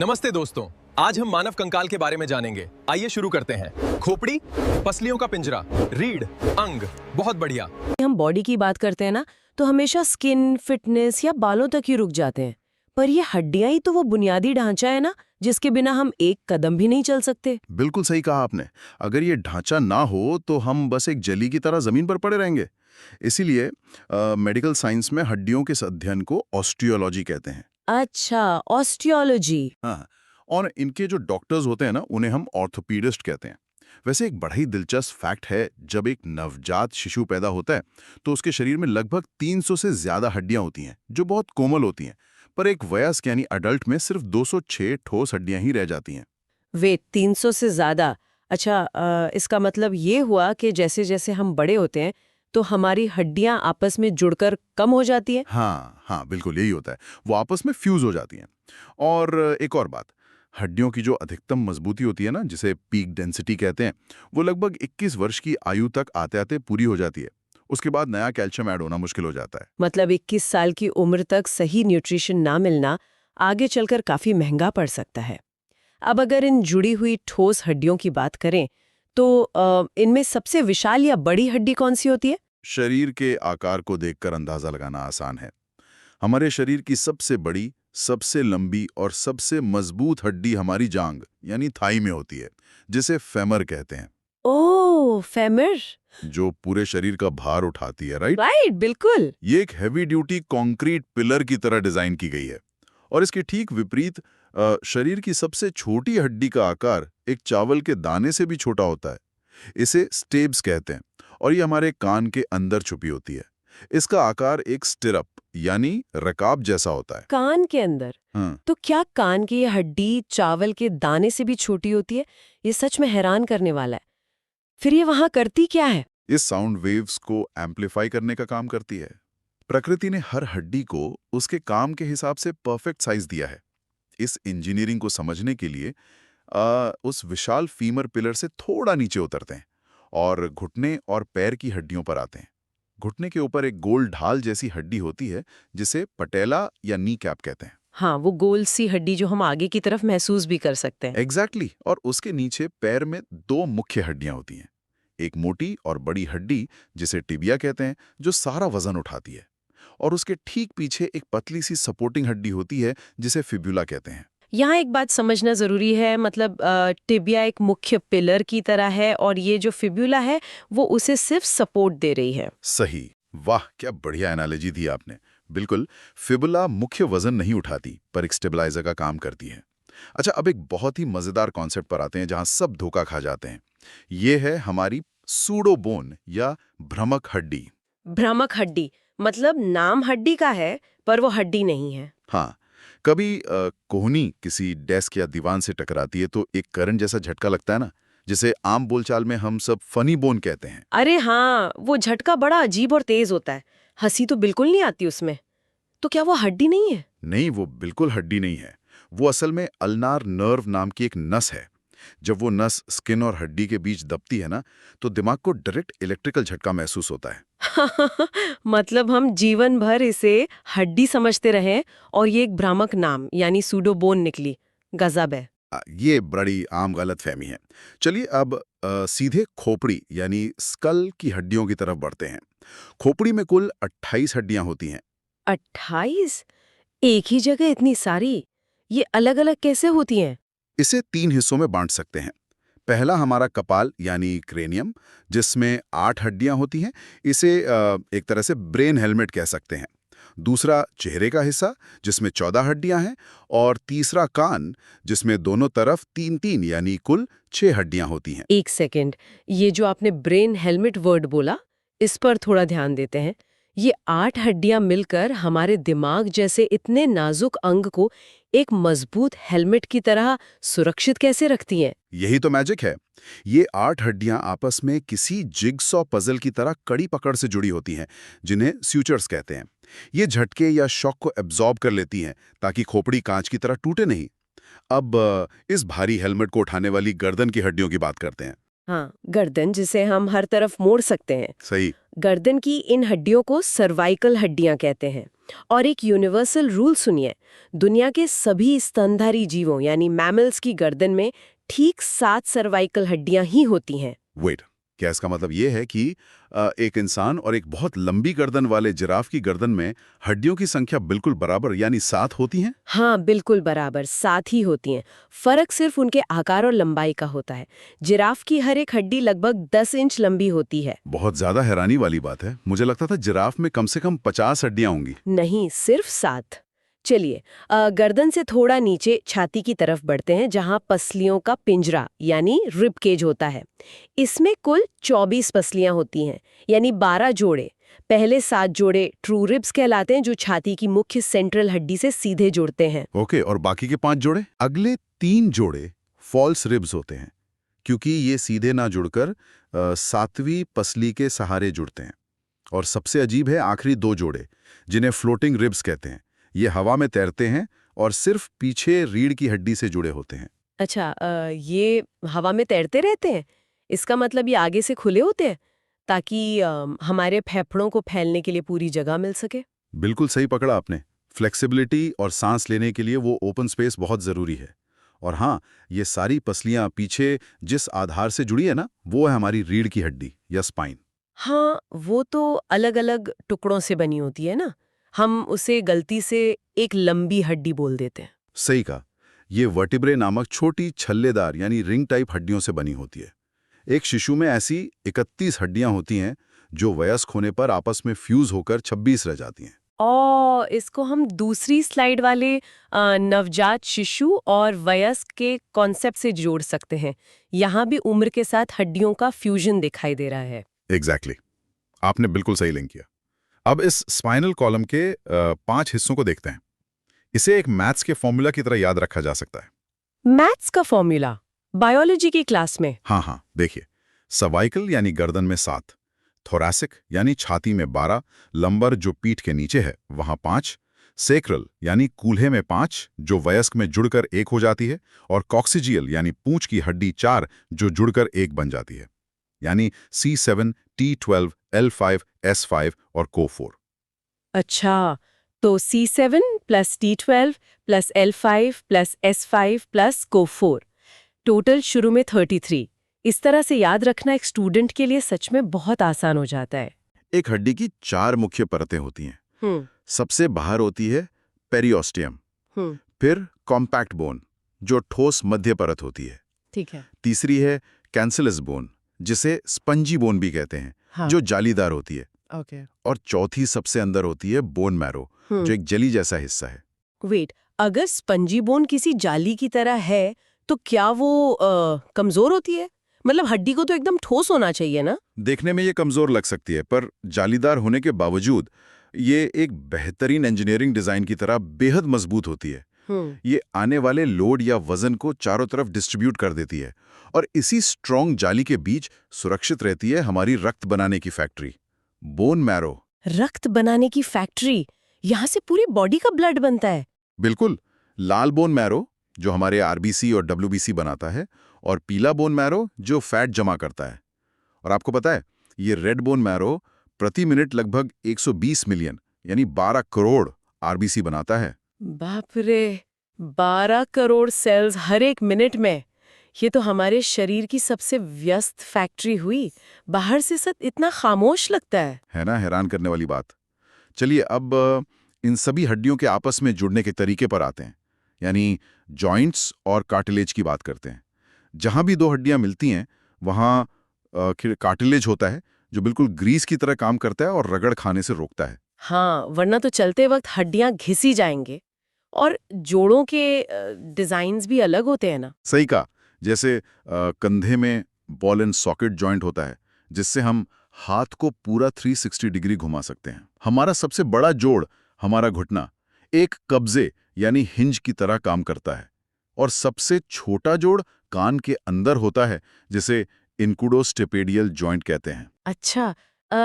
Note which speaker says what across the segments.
Speaker 1: नमस्ते दोस्तों, आज हम मानव कंकाल के बारे में जानेंगे। आइए शुरू करते हैं। खोपड़ी, पसलियों का पिंजरा, रीढ़, अंग। बहुत बढ़िया।
Speaker 2: हम बॉडी की बात करते हैं ना, तो हमेशा स्किन, फिटनेस या बालों तक ही रुक जाते हैं। पर ये हड्डियां ही तो वो बुनियादी ढांचा है ना, जिसके बिना हम एक कदम भी नहीं चल सकते।
Speaker 3: बिल्कुल सही कहा आपने। अगर ये ढांचा ना हो तो हम बस एक जली की तरह जमीन पर पड़े रहेंगे। इसीलिए मेडिकल साइंस में हड्डियों के इस अध्ययन को ऑस्टियोलॉजी कहते हैं।
Speaker 2: अच्छा, ऑस्टियोलॉजी।
Speaker 3: हाँ, और इनके जो डॉक्टर्स होते हैं ना, उन्हें हम ऑर्थोपीडिस्ट कहते हैं। वैसे एक बड़ा ही दिलचस्प फैक्ट है, जब एक नवजात शिशु पैदा होता है तो उसके शरीर में लगभग 300 से ज्यादा हड्डियां होती हैं, जो बहुत कोमल होती हैं। पर एक वयस्क यानी अडल्ट में सिर्फ 206 ठोस हड्डियां ही रह जाती हैं।
Speaker 2: वे 300 से ज्यादा। अच्छा, इसका मतलब ये हुआ कि जैसे जैसे हम बड़े होते हैं तो हमारी हड्डियां आपस में जुड़कर कम हो जाती हैं।
Speaker 3: हाँ हाँ, बिल्कुल यही होता है। वो आपस में फ्यूज हो जाती हैं। और एक और बात, हड्डियों की जो अधिकतम मजबूती होती है ना, जिसे पीक डेंसिटी कहते हैं, वो लगभग 21 वर्ष की आयु तक आते आते पूरी हो जाती है। उसके बाद नया कैल्शियम ऐड होना मुश्किल हो जाता है।
Speaker 2: मतलब 21 साल की उम्र तक सही न्यूट्रिशन ना मिलना आगे चलकर काफी महंगा पड़ सकता है। अब अगर इन जुड़ी हुई ठोस हड्डियों की बात करें तो इनमें सबसे विशाल या बड़ी हड्डी कौन सी होती है?
Speaker 3: शरीर के आकार को देखकर अंदाजा लगाना आसान है। हमारे शरीर की सबसे बड़ी, सबसे लंबी और सबसे मजबूत हड्डी हमारी जांग यानी थाई में होती है, जिसे फेमर कहते हैं।
Speaker 2: ओह, फेमर।
Speaker 3: जो पूरे शरीर का भार उठाती है, राइट?
Speaker 2: राइट, बिल्कुल।
Speaker 3: ये एक हैवी ड्यूटी कंक्रीट पिलर की तरह डिजाइन की गई है। और इसके ठीक विपरीत शरीर की सबसे छोटी हड्डी का आकार एक चावल के दाने से भी छोटा होता है। इसे स्टेब्स कहते हैं और ये हमारे कान के अंदर छुपी होती है। इसका आकार एक स्टिरअप यानी रकाब जैसा होता है।
Speaker 2: कान के अंदर?
Speaker 3: हाँ,
Speaker 2: तो क्या कान की ये हड्डी चावल के दाने से भी छोटी होती है? ये सच में हैरान करने वाला है। फिर ये वहां करती क्या है?
Speaker 3: इस साउंड वेव्स को एम्पलीफाई करने का काम करती है। प्रकृति ने हर हड्डी को उसके काम के हिसाब से परफेक्ट साइज दिया है। इस इंजीनियरिंग को समझने के लिए उस विशाल फीमर पिलर से थोड़ा नीचे उतरते हैं और घुटने और पैर की हड्डियों पर आते हैं। घुटने के ऊपर एक गोल ढाल जैसी हड्डी होती है, जिसे पटेला या नी कैप कहते हैं।
Speaker 2: हाँ, वो गोल सी हड्डी जो हम आगे की तरफ महसूस भी कर सकते हैं।
Speaker 3: एग्जैक्टली। और उसके नीचे पैर में दो मुख्य हड्डियां होती हैं। एक मोटी और बड़ी हड्डी जिसे टिबिया कहते हैं, जो सारा वजन उठाती है। और उसके ठीक पीछे एक पतली सी सपोर्टिंग हड्डी होती है, जिसे फिब्यूला कहते हैं।
Speaker 2: यहाँ एक बात समझना जरूरी है, मतलब टिबिया एक मुख्य पिलर की तरह है और ये जो फिब्यूला है वो उसे सिर्फ सपोर्ट दे रही है।
Speaker 3: सही। वाह, क्या बढ़िया एनालॉजी दी आपने। बिल्कुल, फिबुला मुख्य वजन नहीं उठाती, पर एक स्टेबलाइजर का काम करती है। अच्छा, अब एक बहुत ही मजेदार कॉन्सेप्ट पर आते हैं, जहां सब धोखा खा जाते हैं। ये है हमारी सूडोबोन या भ्रमक हड्डी।
Speaker 2: भ्रामक हड्डी मतलब नाम हड्डी का है पर वो हड्डी नहीं है।
Speaker 3: हाँ, कभी कोहनी किसी डेस्क या दीवान से टकराती है तो एक करंट जैसा झटका लगता है ना, जिसे आम बोलचाल में हम सब फनी बोन कहते हैं।
Speaker 2: अरे हाँ, वो झटका बड़ा अजीब और तेज होता है। हंसी तो बिल्कुल नहीं आती उसमें। तो क्या वो हड्डी नहीं है?
Speaker 3: नहीं, वो बिल्कुल हड्डी नहीं है। वो असल में अल्नार नर्व नाम की एक नस है। जब वो नस स्किन और हड्डी के बीच दबती है ना, तो दिमाग को डायरेक्ट इलेक्ट्रिकल झटका महसूस होता है।
Speaker 2: मतलब हम जीवन भर इसे हड्डी समझते रहे और ये एक भ्रामक नाम यानी सूडोबोन निकली। गजब है।
Speaker 3: ये बड़ी आम गलतफहमी है। चलिए अब सीधे खोपड़ी यानी स्कल की हड्डियों की तरफ बढ़ते हैं। खोपड़ी में कुल 28 हड्डियां होती हैं।
Speaker 2: 28? एक ही जगह इतनी सारी? ये अलग अलग कैसे होती हैं?
Speaker 3: इसे 3 हिस्सों में बांट सकते हैं। पहला हमारा कपाल यानी क्रेनियम, जिसमें 8 हड्डियां होती हैं। इसे एक तरह से ब्रेन हेलमेट कह सकते हैं। दूसरा चेहरे का हिस्सा, जिसमें 14 हड्डियां हैं। और तीसरा कान, जिसमें दोनों तरफ 3-3 यानी कुल 6 हड्डियां होती हैं।
Speaker 2: एक सेकंड, ये जो आपने ब्रेन हेलमेट वर्ड बोला, इस पर थोड़ा ध्यान देते हैं। ये 8 हड्डियां मिलकर हमारे दिमाग जैसे इतने नाजुक अंग को एक मजबूत हेलमेट की तरह सुरक्षित कैसे रखती हैं?
Speaker 3: यही तो मैजिक है। ये 8 हड्डियां आपस में किसी जिगसॉ पजल की तरह कड़ी पकड़ से जुड़ी होती हैं, जिन्हें स्यूचर्स कहते हैं। ये झटके या शॉक को एब्जॉर्ब कर लेती हैं, ताकि खोपड़ी कांच की तरह टूटे नहीं। अब इस भारी हेलमेट को उठाने वाली गर्दन की हड्डियों की बात करते हैं।
Speaker 2: हाँ, गर्दन जिसे हम हर तरफ मोड़ सकते हैं।
Speaker 3: सही।
Speaker 2: गर्दन की इन हड्डियों को सर्वाइकल हड्डियां कहते हैं। और एक यूनिवर्सल रूल सुनिए, दुनिया के सभी स्तनधारी जीवों यानी मैमल्स की गर्दन में ठीक 7 सर्वाइकल हड्डियां ही होती हैं।
Speaker 3: वेट, क्या इसका मतलब ये है कि एक इंसान और एक बहुत लंबी गर्दन वाले जिराफ की गर्दन में हड्डियों की संख्या बिल्कुल बराबर यानी 7 होती हैं?
Speaker 2: हाँ, बिल्कुल बराबर 7 ही होती हैं। फर्क सिर्फ उनके आकार और लंबाई का होता है। जिराफ की हर एक हड्डी लगभग 10 इंच लंबी होती है।
Speaker 3: बहुत ज्यादा हैरानी वाली बात है। मुझे लगता था जिराफ में कम से कम 50 हड्डियां होंगी।
Speaker 2: नहीं, सिर्फ 7। चलिए, गर्दन से थोड़ा नीचे छाती की तरफ बढ़ते हैं, जहां पसलियों का पिंजरा यानी रिब केज होता है। इसमें कुल 24 पसलियां होती हैं, यानी 12 जोड़े। पहले 7 जोड़े ट्रू रिब्स कहलाते हैं, जो छाती की मुख्य सेंट्रल हड्डी से सीधे जुड़ते हैं।
Speaker 3: ओके, और बाकी के 5 जोड़े? अगले 3 जोड़े फॉल्स रिब्स होते हैं, क्योंकि ये सीधे ना जुड़कर 7वीं पसली के सहारे जुड़ते हैं। और सबसे अजीब है आखिरी 2 जोड़े, जिन्हें फ्लोटिंग रिब्स कहते हैं। ये हवा में तैरते हैं और सिर्फ पीछे रीढ़ की हड्डी से जुड़े होते हैं।
Speaker 2: अच्छा, ये हवा में तैरते रहते हैं? इसका मतलब ये आगे से खुले होते हैं ताकि हमारे फेफड़ों को फैलने के लिए पूरी जगह मिल सके?
Speaker 3: बिल्कुल सही पकड़ा आपने। फ्लेक्सिबिलिटी और सांस लेने के लिए वो ओपन स्पेस बहुत ज़रूरी है। और हाँ, ये सारी पसलियां पीछे जिस आधार से जुड़ी है ना, वो है हमारी रीढ़ की हड्डी या स्पाइन।
Speaker 2: हाँ, वो तो अलग-अलग टुकड़ों से बनी होती है ना। हम उसे गलती से एक लंबी हड्डी बोल देते हैं।
Speaker 3: सही कहा। ये वर्टिब्रे नामक छोटी छल्लेदार यानी रिंग टाइप हड्डियों से बनी होती है। एक शिशु में ऐसी 31 हड्डियां होती हैं, जो वयस्क होने पर आपस में फ्यूज होकर 26 रह जाती हैं।
Speaker 2: इसको हम दूसरी स्लाइड वाले नवजात शिशु और वयस्क के कॉन्सेप्ट से जोड़ सकते हैं। यहाँ भी उम्र के साथ हड्डियों का फ्यूजन दिखाई दे रहा है।
Speaker 3: एग्जैक्टली, आपने बिल्कुल सही लिंक किया। अब इस स्पाइनल कॉलम के 5 हिस्सों को देखते हैं। इसे एक मैथ्स के फॉर्मूला की तरह याद रखा जा सकता है।
Speaker 2: मैथ्स का फॉर्मूला बायोलॉजी की क्लास में?
Speaker 3: हाँ, देखिए, सर्वाइकल यानी गर्दन में 7, थोरैसिक यानी छाती में 12, लंबर जो पीठ के नीचे है वहां 5, सेक्रल यानी कूल्हे में 5 जो वयस्क में जुड़कर 1 हो जाती है, और कॉक्सिजियल यानी पूंछ की हड्डी 4 जो जुड़कर 1 बन जाती है, यानी C7, T12, L5, S5 और CO4।
Speaker 2: अच्छा, तो C7 plus T12 plus L5 plus S5 plus CO4, total शुरू में 33। इस तरह से याद रखना एक स्टूडेंट के लिए सच में बहुत आसान हो जाता है।
Speaker 3: एक हड्डी की 4 मुख्य परतें होती हैं। सबसे बाहर होती है पेरियोस्टियम, फिर कॉम्पैक्ट बोन जो ठोस मध्य परत होती है।
Speaker 2: ठीक है।
Speaker 3: तीसरी है कैंसिलस बोन, जिसे स्पंजी बोन भी कहते हैं,
Speaker 2: हाँ।
Speaker 3: जो जालीदार होती है।
Speaker 2: ओके।
Speaker 3: और चौथी सबसे अंदर होती है बोन मैरो, जो एक जली जैसा हिस्सा है।
Speaker 2: वेट, अगर स्पंजी बोन किसी जाली की तरह है तो क्या वो कमजोर होती है? मतलब हड्डी को तो एकदम ठोस होना चाहिए ना?
Speaker 3: देखने में ये कमजोर लग सकती है, पर जालीदार होने के बावजूद ये एक बेहतरीन इंजीनियरिंग डिजाइन की तरह बेहद मजबूत होती है। ये आने वाले लोड या वजन को चारों तरफ डिस्ट्रीब्यूट कर देती है, और इसी स्ट्रॉन्ग जाली के बीच सुरक्षित रहती है हमारी रक्त बनाने की फैक्ट्री, बोन मैरो।
Speaker 2: रक्त बनाने की फैक्ट्री? यहाँ से पूरी बॉडी का ब्लड बनता है?
Speaker 3: बिल्कुल। लाल बोन मैरो जो हमारे आरबीसी और डब्ल्यूबीसी बनाता है, और पीला बोन मैरो जो फैट जमा करता है। और आपको पता है, ये रेड बोन मैरो प्रति मिनट लगभग 120 मिलियन यानी 12 करोड़ आरबीसी बनाता है।
Speaker 2: बाप रे, 12 करोड़ सेल्स हर एक मिनट में! ये तो हमारे शरीर की सबसे व्यस्त फैक्ट्री हुई। बाहर से सब इतना खामोश लगता है
Speaker 3: ना? हैरान करने वाली बात। चलिए अब इन सभी हड्डियों के आपस में जुड़ने के तरीके पर आते हैं, यानी जॉइंट्स और कार्टिलेज की बात करते हैं। जहां भी 2 हड्डियां मिलती हैं वहां कार्टिलेज होता है, जो बिल्कुल ग्रीस की तरह काम करता है और रगड़ खाने से रोकता है।
Speaker 2: हाँ, वरना तो चलते वक्त हड्डियां घिसी जाएंगे। और जोड़ों के डिजाइन्स भी अलग होते हैं ना?
Speaker 3: सही कहा। जैसे कंधे में बॉल एंड सॉकेट जॉइंट होता है, जिससे हम हाथ को पूरा 360 डिग्री घुमा सकते हैं। हमारा सबसे बड़ा जोड़, हमारा घुटना, एक कब्जे यानी हिंज की तरह काम करता है। और सबसे छोटा जोड़ कान के अंदर होता है, जिसे इंकुडोस्टेपेडियल जॉइंट कहते हैं।
Speaker 2: अच्छा,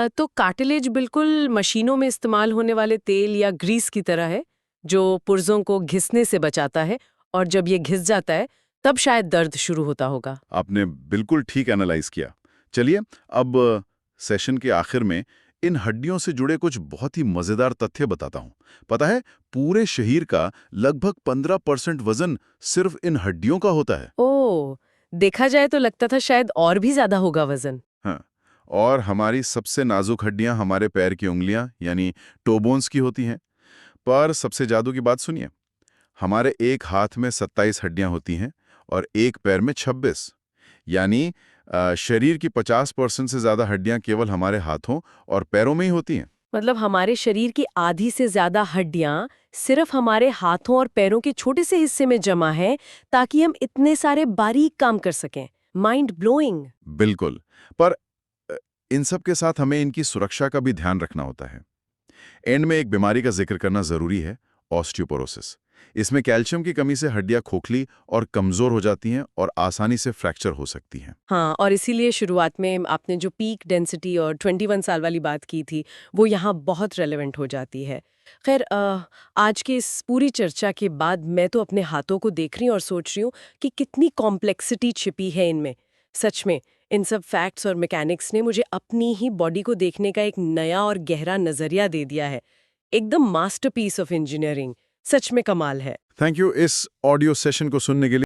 Speaker 2: तो कार्टिलेज बिल्कुल मशीनों में इस्तेमाल होने वाले तेल या ग्रीस की तरह है, जो पुर्जों को घिसने से बचाता है, और जब ये घिस जाता है तब शायद दर्द शुरू होता होगा।
Speaker 3: आपने बिल्कुल ठीक एनालाइज किया। चलिए अब सेशन के आखिर में इन हड्डियों से जुड़े कुछ बहुत ही मजेदार तथ्य बताता हूं। पता है, पूरे शरीर का लगभग 15% वजन सिर्फ इन हड्डियों का होता है।
Speaker 2: ओह, देखा जाए तो लगता था शायद और भी ज्यादा होगा वजन।
Speaker 3: हाँ, और हमारी सबसे नाजुक हड्डियां हमारे पैर की उंगलियां यानी टो बोन्स की होती हैं। पर सबसे जादू की बात सुनिए, हमारे एक हाथ में 27 हड्डियां होती हैं और एक पैर में 26। यानी शरीर की 50% से ज्यादा हड्डियां केवल हमारे हाथों और पैरों में ही होती हैं।
Speaker 2: मतलब हमारे शरीर की आधी से ज्यादा हड्डियां सिर्फ हमारे हाथों और पैरों के छोटे से हिस्से में जमा हैं, ताकि हम इतने सारे बारीक काम कर सकें। Mind blowing.
Speaker 3: बिल्कुल। पर इन सब के साथ हमें इनकी सुरक्षा का भी ध्यान रखना होता है। एंड में एक बीमारी का जिक्र करना जरूरी है, ऑस्टियोपोरोसिस। इसमें कैल्शियम की कमी से हड्डियां खोखली और कमजोर हो जाती हैं और आसानी से फ्रैक्चर हो सकती हैं।
Speaker 2: हाँ, और इसीलिए शुरुआत में आपने जो पीक डेंसिटी और 21 साल वाली बात की थी, वो यहाँ बहुत रेलेवेंट हो जाती है। खैर, आज की इस पूरी चर्चा के बाद मैं तो अपने हाथों को देख रही हूँ और सोच रही हूँ कि कितनी कॉम्प्लेक्सिटी छिपी है इनमें। सच में, इन सब फैक्ट्स और मैकेनिक्स ने मुझे अपनी ही बॉडी को देखने का एक नया और गहरा नजरिया दे दिया है। एकदम मास्टरपीस ऑफ इंजीनियरिंग। सच में कमाल है।
Speaker 3: थैंक यू इस ऑडियो सेशन को सुनने के लिए।